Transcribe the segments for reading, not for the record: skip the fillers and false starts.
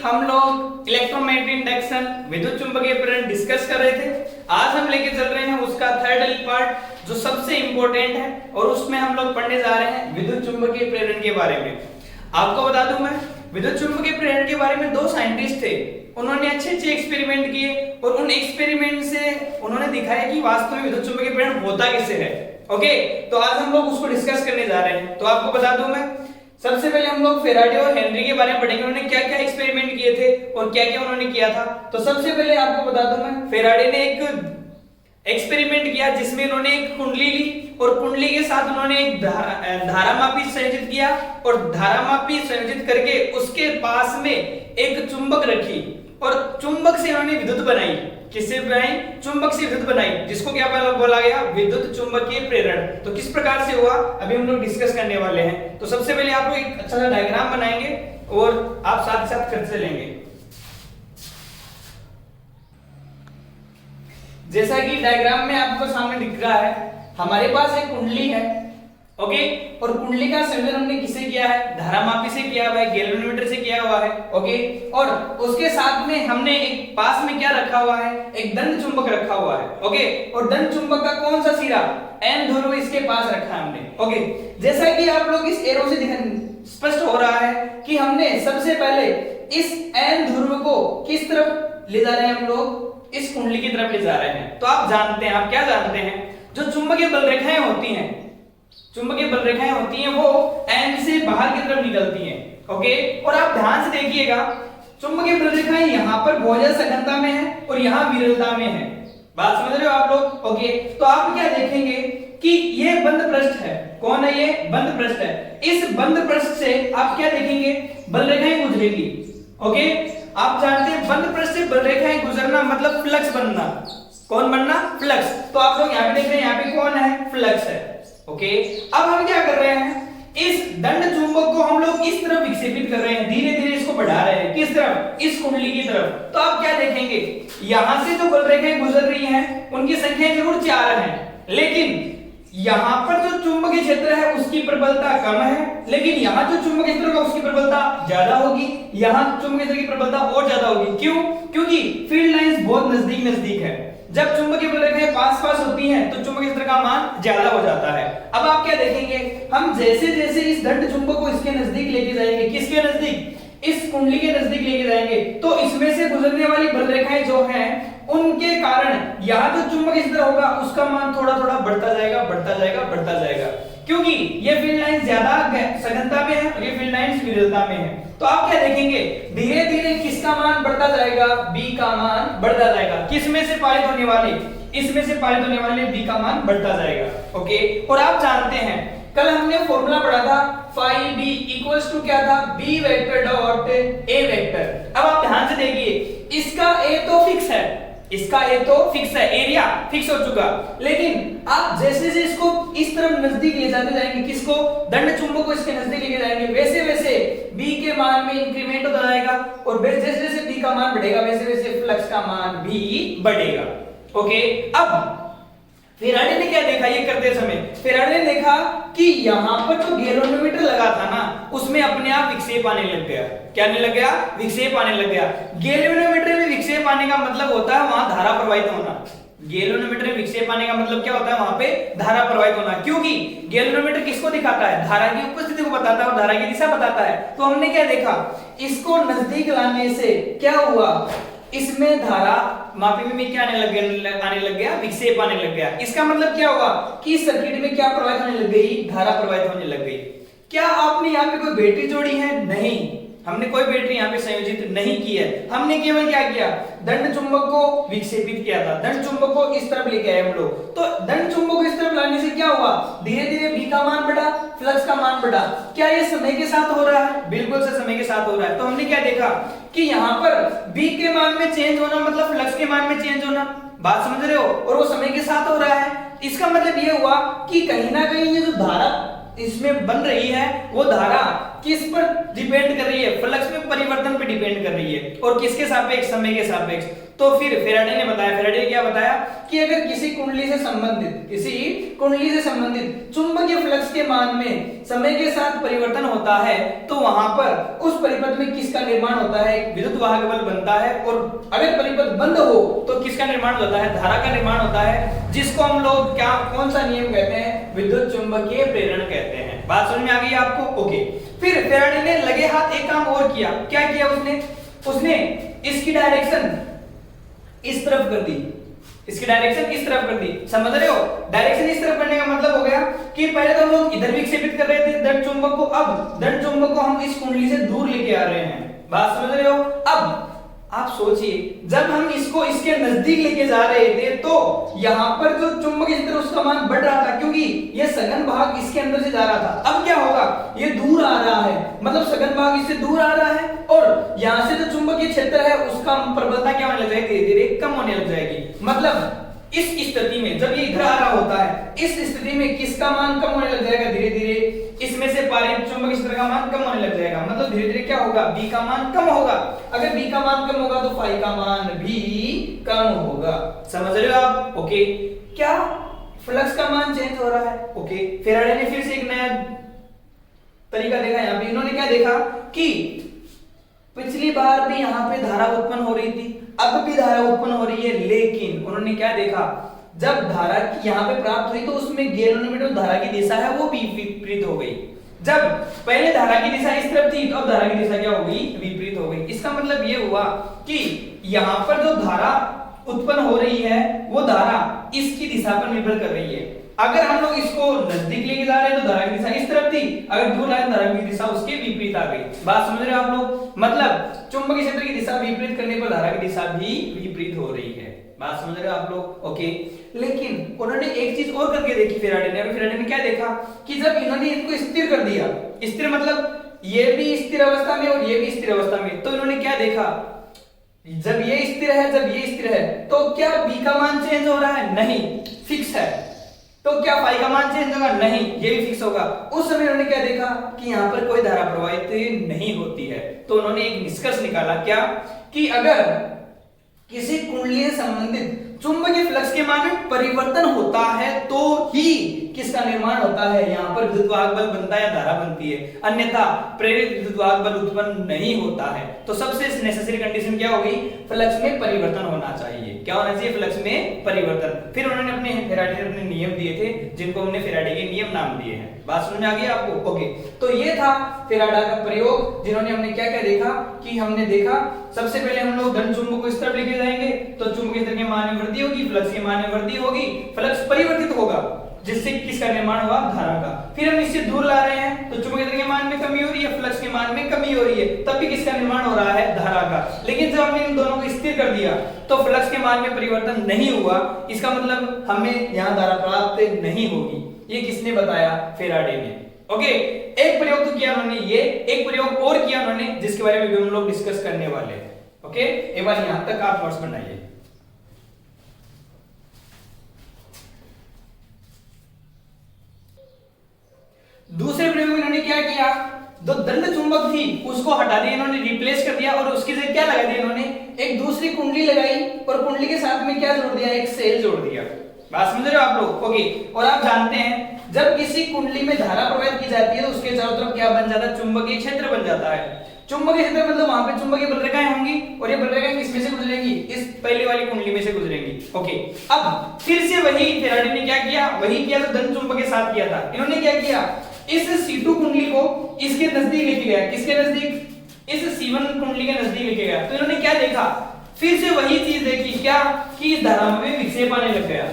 हम लोग electromagnetic induction विद्युत चुंबकीय प्रेरण डिस्कस कर रहे थे। आज हम लेके चल रहे हैं उसका थर्ड पार्ट जो सबसे इंपॉर्टेंट है और उसमें हम लोग पढ़ने जा रहे हैं विद्युत चुंबकीय प्रेरण के बारे में। आपको बता दूं मैं विद्युत चुंबकीय प्रेरण के बारे में दो साइंटिस्ट थे, उन्होंने अच्छे एक्सपेरिमेंट किए और उन एक्सपेरिमेंट से उन्होंने दिखाया कि वास्तव में विद्युत चुंबकीय प्रेरण होता कैसे है। ओके, तो आज हम लोग उसको डिस्कस करने जा रहे हैं। तो आपको बता दूं मैं सबसे पहले हम लोग फेराडे और हेनरी के बारे में पढ़ेंगे, उन्होंने क्या क्या एक्सपेरिमेंट किए थे और क्या क्या उन्होंने किया था। तो सबसे पहले आपको बता दूं मैं फेराडे ने एक एक्सपेरिमेंट किया जिसमें उन्होंने एक कुंडली ली और कुंडली के साथ उन्होंने एक धारामापी संयोजित किया और धारामापी संयोजित करके उसके पास में एक चुंबक रखी और चुंबक से उन्होंने विद्युत बनाई। किससे बनाई? चुंबक से विद्युत बनाई, जिसको क्या बोला गया? विद्युत चुंबकीय प्रेरण। तो किस प्रकार से हुआ अभी हम लोग डिस्कस करने वाले हैं। तो सबसे पहले आप लोग एक अच्छा सा डायग्राम बनाएंगे और आप साथ साथ करते चलेंगे। जैसा कि डायग्राम में आपको सामने दिख रहा है, हमारे पास एक कुंडली है, ओके, और कुंडली का संयोजन हमने किससे किया है? धारामापी से किया हुआ है, गैल्वेनोमीटर से किया हुआ है, ओके, और उसके साथ में हमने एक पास में क्या रखा हुआ है? एक दंड चुंबक रखा हुआ है, ओके, और दंड चुंबक का कौन सा सिरा? एन ध्रुव इसके पास रखा है हमने, ओके। जैसा कि आप लोग इस एरो से स्पष्ट हो रहा है कि हमने सबसे पहले इस एन ध्रुव को किस तरफ ले जा रहे हैं? हम लोग इस कुंडली की तरफ ले जा रहे हैं। तो आप जानते हैं, आप क्या जानते हैं, जो चुंबकीय बल रेखाएं होती हैं, चुंबकीय बल रेखाएं होती हैं वो एन से बाहर की तरफ निकलती हैं, ओके। और आप ध्यान से देखिएगा चुंबकीय बल रेखाएं यहां पर बहुत ज्यादा सघनता में है और यहां विरलता में है। बात समझ रहे हो आप लोग? ओके, तो आप क्या देखेंगे कि ये बंद पृष्ठ है। कौन है ये? बंद पृष्ठ है। इस बंद पृष्ठ से आप क्या देखेंगे? बल रेखाएं गुजरेगी, ओके। आप जानते हैं बंद पृष्ठ से बल रेखाएं गुजरना मतलब फ्लक्स बनना। कौन बनना? फ्लक्स। तो आप लोग यहाँ पे देख रहे हैं, यहाँ पे कौन है? फ्लक्स है, ओके। अब हम क्या कर रहे हैं? इस दंड चुंबक को हम लोग इस तरफ विक्षेपित कर रहे हैं, धीरे धीरे इसको बढ़ा रहे हैं। किस तरफ? इस कुंडली की तरफ। तो आप क्या देखेंगे? यहां से जो बल रेखाएं गुजर रही हैं उनकी संख्या जरूर 4 है, लेकिन यहां पर जो चुंबकीय क्षेत्र है उसकी प्रबलता कम है, लेकिन यहां जो चुंबकीय क्षेत्र होगा उसकी प्रबलता ज्यादा होगी, यहां चुंबकीय क्षेत्र की प्रबलता और ज्यादा होगी। क्यों? क्योंकि फील्ड लाइंस बहुत नजदीक है। जब चुंबकीय बल रेखाएं पास होती हैं तो चुंबकीय क्षेत्र का मान ज्यादा हो जाता है। अब आप क्या देखेंगे? हम जैसे जैसे इस दंड चुंबक को इसके नजदीक लेके जाएंगे, किसके नजदीक? इस कुंडली के नजदीक लेके जाएंगे, तो इसमें से गुजरने वाली बल रेखाएं जो हैं उनके कारण यहाँ जो चुंबकीय क्षेत्र होगा उसका मान थोड़ा थोड़ा बढ़ता जाएगा, बढ़ता जाएगा, बढ़ता जाएगा, क्योंकि ये फील्ड लाइंस ज्यादा सघनता में है और ये फील्ड लाइंस विरलता में है। तो आप क्या देखेंगे? धीरे धीरे किसका मान बढ़ता जाएगा? बी का मान बढ़ता जाएगा। किस में से पारित होने वाले? इसमें से पारित होने वाले बी का मान बढ़ता जाएगा, ओके। और आप जानते हैं कल हमने फॉर्मूला पढ़ा था फाई बी इक्वल्स टू क्या था? B vector dot A vector. अब आप ध्यान से देखिए, इसका ए तो फिक्स है, इसका ए तो फिक्स है, एरिया फिक्स हो चुका, लेकिन आप जैसे जैसे इसको इस तरफ नजदीक ले जाते जाएंगे, किसको? दंड चुंबक को इसके नजदीक लेके जाएंगे, वैसे वैसे बी के मान में इंक्रीमेंट होता जाएगा और जैसे जैसे बी का मान बढ़ेगा वैसे वैसे फ्लक्स का मान भी बढ़ेगा, ओके। अब फेराडे ने क्या देखा ये करते समय? फेराडे ने देखा कि यहां पर जो गैल्वेनोमीटर लगा था ना उसमें अपने आप विक्षेप आने लग गया। क्या आने लग गया? विक्षेप आने लग गया। गैल्वेनोमीटर में विक्षेप आने का मतलब होता है वहां धारा प्रवाहित होना। गैल्वेनोमीटर में विक्षेप आने का मतलब क्या होता है? वहां पे धारा प्रवाहित होना, क्योंकि गैल्वेनोमीटर किसको दिखाता है? धारा की उपस्थिति को बताता है और धारा की दिशा बताता है। तो हमने क्या देखा? इसको नजदीक लाने से क्या हुआ? इसमें धारा मापी में क्या आने लग गया? विक्षेप आने लग गया। इसका मतलब क्या हुआ कि सर्किट में क्या प्रवाहित होने लग गई? धारा प्रवाहित होने लग गई। क्या आपने यहाँ पे कोई बैटरी जोड़ी है? नहीं, हमने कोई बैटरी यहाँ पे संयोजित नहीं की है। हमने केवल क्या किया? दंड चुंबक को विक्षेपित किया था, दंड चुंबक को इस तरफ लेके आए हम लोग। तो दंड चुंबक को इस तरफ लाने से क्या हुआ? धीरे धीरे बी का मान बढ़ा, फ्लक्स का मान बढ़ा। क्या ये समय के साथ हो रहा है? बिल्कुल से समय के साथ हो रहा है। तो हमने क्या देखा कि यहाँ पर बी के मान में चेंज होना मतलब फ्लक्स के मान में चेंज होना। बात समझ रहे हो? और वो समय के साथ हो रहा है। इसका मतलब ये हुआ कि कहीं ना कहीं ये जो धारा इसमें बन रही है वो धारा किस पर डिपेंड कर रही है? फ्लक्स में परिवर्तन पे डिपेंड कर रही है। और किसके सापेक्ष? समय के सापेक्ष। तो फिर फेराडे ने बताया, फेराडे ने क्या बताया कि अगर किसी कुंडली से संबंधित चुंबकीय फ्लक्स के मान में समय के साथ परिवर्तन होता है तो वहां पर उस परिपथ में किसका निर्माण होता है, एक विद्युत वाहक बल बनता है, और अगर परिपथ बंद हो तो किसका निर्माण होता है, धारा का निर्माण होता है, जिसको हम लोग क्या कौन सा नियम कहते हैं, विद्युत चुंबकीय प्रेरण कहते हैं। बात समझ में आ गई आपको? ओके। फिर फेराडे ने लगे हाथ एक काम और किया। क्या किया उसने इसकी डायरेक्शन इस तरफ कर दी, इसकी डायरेक्शन इस तरफ कर दी। समझ रहे हो? डायरेक्शन इस तरफ करने का मतलब हो गया कि पहले तो हम लोग इधर विक्षेपित कर रहे थे दंड चुंबक को, अब दंड चुंबक को हम इस कुंडली से दूर लेके आ रहे हैं। बात समझ रहे हो? अब आप सोचिए, जब हम इसको इसके नजदीक लेके जा रहे थे तो यहां पर जो चुंबकीय क्षेत्र उसका मान बढ़ रहा था, क्योंकि ये सघन भाग इसके अंदर से जा रहा था। अब क्या होगा, ये दूर आ रहा है, मतलब सघन भाग इससे दूर आ रहा है, और यहां से जो चुंबकीय क्षेत्र है उसका प्रबलता क्या होने लग जाएगी, धीरे धीरे कम होने लग जाएगी। मतलब इस स्थिति में जब ये इधर आ रहा होता है, इस स्थिति में किसका मान कम होने लग जाएगा, धीरे धीरे इसमें से पारित चुंबकीय क्षेत्र का मान कम होने लग जाएगा। मतलब धीरे धीरे क्या होगा, बी का मान कम होगा। अगर बी का मान कम होगा तो फाई का मान भी कम होगा। समझ रहे हो आप? ओके। क्या फ्लक्स का मान चेंज हो रहा है? ओके। फेराडे ने फिर से एक नया तरीका देखा। यहाँ पे इन्होंने क्या देखा कि पिछली बार भी यहाँ पे धारा उत्पन्न हो रही थी, अब भी धारा उत्पन्न हो रही है, लेकिन उन्होंने क्या देखा, जब धारा यहाँ पे प्राप्त हुई तो उसमें गैल्वेनोमीटर धारा की दिशा है वो विपरीत हो गई। जब पहले धारा की दिशा इस तरफ थी तो अब धारा की दिशा क्या हो गई, विपरीत हो गई। इसका मतलब ये हुआ कि यहाँ पर जो धारा उत्पन्न हो रही है वो धारा इसकी दिशा पर निर्भर कर रही है। अगर हम लोग इसको नजदीक लेके जा रहे हैं तो धारा की दिशा इस तरफ थी, अगर दूर लाए तो धारा की दिशा उसके विपरीत आ गई। बात समझ रहे हो आप लोग? मतलब चुंबकीय क्षेत्र की दिशा विपरीत करने पर धारा की दिशा भी विपरीत हो रही है। बात समझ रहे हो आप लोग? ओके। लेकिन उन्होंने एक चीज और करके देखी फेराडे ने। फेराडे ने क्या देखा कि जब इन्होंने इनको स्थिर कर दिया, स्थिर मतलब ये भी स्थिर अवस्था में और ये भी स्थिर अवस्था में, तो इन्होंने क्या देखा, जब ये स्थिर है जब ये स्थिर है तो क्या बी का मान चेंज हो रहा है? नहीं, फिक्स है। तो क्या फाई का मान चेंज होगा? नहीं, ये भी फिक्स होगा। उस समय उन्होंने क्या देखा कि यहाँ पर कोई धारा प्रवाहित नहीं होती है। तो उन्होंने एक निष्कर्ष निकाला, क्या कि अगर किसी कुंडली से संबंधित चुंबकीय फ्लक्स के मान में परिवर्तन होता है तो ही किसका निर्माण होता है, यहाँ पर विद्युत वाहक बल बनता है या धारा बनती है, अन्यथा प्रेरित विद्युत वाहक बल उत्पन्न नहीं होता है। तो सबसे नेसेसरी कंडीशन क्या होगी, फ्लक्स में परिवर्तन होना चाहिए। क्या होना चाहिए? फ्लक्स में परिवर्तन। फिर उन्होंने अपने फेराडे ने अपने नियम दिए थे, जिनको हमने फेराडे के नियम नाम दिए हैं। बात समझ में आ गई आपको? ओके। तो ये था फेराडे का प्रयोग, जिन्होंने हमने क्या क्या देखा कि हमने देखा सबसे पहले हम लोग धन चुंबक को इस तरफ लेके जाएंगे तो चुंबकीय क्षेत्र के मान में वृद्धि होगी, फ्लक्स के मान में वृद्धि होगी, फ्लक्स परिवर्तित होगा जिससे किसका निर्माण हुआ, धारा का। फिर हम इससे दूर ला रहे हैं तो चुंबकीय क्षेत्र के मान में कमी हो रही है, फ्लक्स के मान में कमी हो रही है, तब भी किसका निर्माण हो रहा है, धारा का। लेकिन जब हमने इन दोनों को स्थिर कर दिया तो फ्लक्स के मान में परिवर्तन नहीं हुआ, इसका मतलब हमें यहाँ धारा प्राप्त नहीं होगी। ये किसने बताया? फेराडे ने। ओके। एक प्रयोग तो किया उन्होंने, ये एक प्रयोग और किया उन्होंने जिसके बारे में भी हम लोग डिस्कस करने वाले हैं। ओके, एक बार यहां तक आप नोट्स बनाइए। दूसरे प्रयोग में इन्होंने क्या किया, जो दंड चुंबक थी उसको हटा दिया इन्होंने, रिप्लेस कर दिया, और उसकी जगह क्या लगा दिया इन्होंने, एक दूसरी कुंडली लगाई और कुंडली के साथ में क्या जोड़ दिया, एक सेल जोड़ दिया। बात समझ रहे हो आप लोग? ओके। और आप जानते हैं जब किसी कुंडली में धारा प्रवाहित की जाती है तो उसके चारों तरफ क्या बन जाता है, चुंबकीय क्षेत्र बन जाता है। चुंबकीय क्षेत्र मतलब वहां पे चुंबकीय बलरेखाएं होंगी और ये बलरेखाएं किसमें से गुजरेंगी, इस पहले वाली कुंडली में से गुजरेंगी। ओके। अब फिर से वही फेराडे ने क्या किया, वही किया जो धन चुंबक के साथ किया था। इन्होंने क्या किया, इस C2 कुंडली को इसके नजदीक लेके गया। किसके नजदीक? इस C1 कुंडली के नजदीक लेके गया। तो इन्होंने क्या देखा, फिर से वही चीज देखी, क्या कि इस धारा में विक्षेप आने लग गया।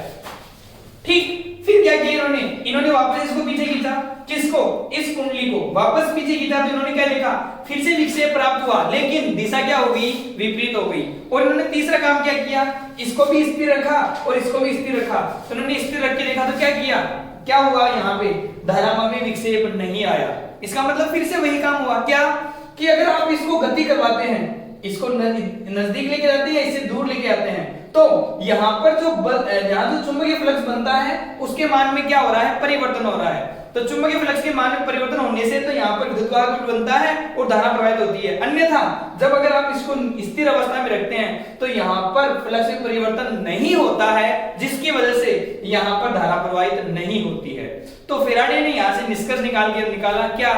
ठीक। फिर क्या किया इन्होंने वापस इसको पीछे खींचा। किसको? इस कुंडली को वापस पीछे खींचा। तो इन्होंने क्या देखा, फिर से विक्षेप प्राप्त हुआ, लेकिन दिशा क्या हो गई, विपरीत हो गई। और इन्होंने तीसरा काम क्या किया, इसको भी स्थिर रखा और इसको भी स्थिर रखा। तो इन्होंने स्थिर रख के देखा तो क्या किया, क्या हुआ, यहाँ पे धारा में विक्षेप नहीं आया। इसका मतलब फिर से वही काम हुआ, क्या कि अगर आप इसको गति करवाते हैं, इसको नजदीक लेके जाते हैं, इससे दूर लेके आते हैं, तो यहाँ पर जो यहाँ जो चुंबकीय फ्लक्स बनता है उसके मान में क्या हो रहा है, परिवर्तन हो रहा है। तो तो चुंबकीय फ्लक्स के मान में परिवर्तन होने से तो यहाँ पर विद्युत वाहक बनता है और धारा प्रवाहित होती है। अन्यथा जब अगर आप इसको स्थिर अवस्था में रखते हैं तो यहाँ पर फ्लक्स में परिवर्तन नहीं होता है, जिसकी वजह से यहाँ पर धारा प्रवाहित नहीं होती है। तो फैराडे ने यहाँ से निष्कर्ष निकाला क्या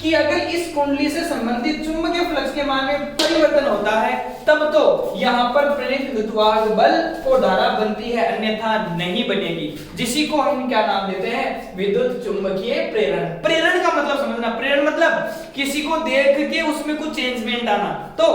कि अगर इस कुंडली से संबंधित चुंबकीय फ्लक्स के मान में परिवर्तन होता है तब तो यहाँ पर प्रेरित विद्युतवाहक बल और धारा बनती है, अन्यथा नहीं बनेगी, जिसी को हम क्या नाम देते हैं, विद्युत चुंबकीय प्रेरण। प्रेरण का मतलब समझना, प्रेरण मतलब किसी को देख के उसमें कुछ चेंजमेंट आना। तो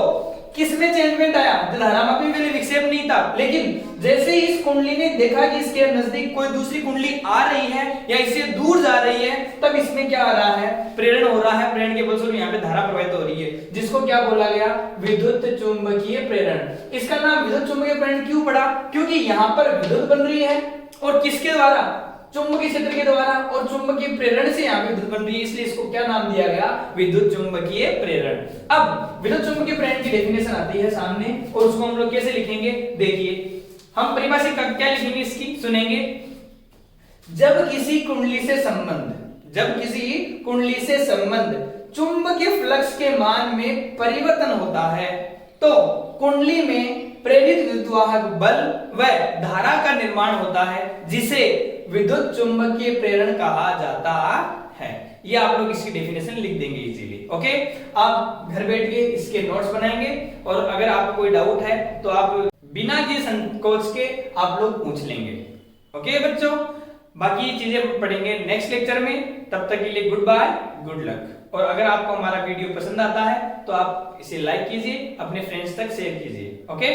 किसमें चेंजमेंट आया, धारामापी में पहले विक्षेप नहीं था, लेकिन जैसे ही इस कुंडली ने देखा कि इसके नजदीक कोई दूसरी कुंडली आ रही है या इससे दूर जा रही है, तब इसमें क्या आ रहा है, प्रेरण हो रहा है। प्रेरण के फलस्वरूप यहाँ पे धारा प्रवाहित हो रही है, जिसको क्या बोला गया, विद्युत चुंबकीय प्रेरण। इसका नाम विद्युत चुंबकीय प्रेरण क्यों पड़ा, क्योंकि यहाँ पर विद्युत बन रही है और किसके द्वारा, चुंबकीय क्षेत्र के द्वारा, और चुंबकीय प्रेरण से यहाँ पे विद्युत बन रही है, इसलिए इसको क्या नाम दिया गया, विद्युत चुंबकीय प्रेरण। अब विद्युत चुंबकीय प्रेरण की डेफिनेशन आती है सामने, और उसको हम लोग कैसे लिखेंगे, देखिए हम परिभाषा क्या लिखेंगे इसकी, सुनेंगे। जब किसी कुंडली से संबंध चुंबकीय फ्लक्स के मान में परिवर्तन होता है तो कुंडली में प्रेरित विद्युतवाहक बल व धारा का निर्माण होता है, जिसे विद्युत चुंबकीय प्रेरण कहा जाता है। ये आप लोग इसकी डेफिनेशन लिख देंगे इजीली। ओके, आप घर बैठ के इसके नोट्स बनाएंगे, और अगर आपको कोई डाउट है तो आप बिना किसी संकोच के आप लोग पूछ लेंगे। ओके बच्चों, बाकी चीजें पढ़ेंगे नेक्स्ट लेक्चर में। तब तक के लिए गुड बाय, गुड लक। और अगर आपको हमारा वीडियो पसंद आता है तो आप इसे लाइक कीजिए, अपने फ्रेंड्स तक शेयर कीजिए। ओके।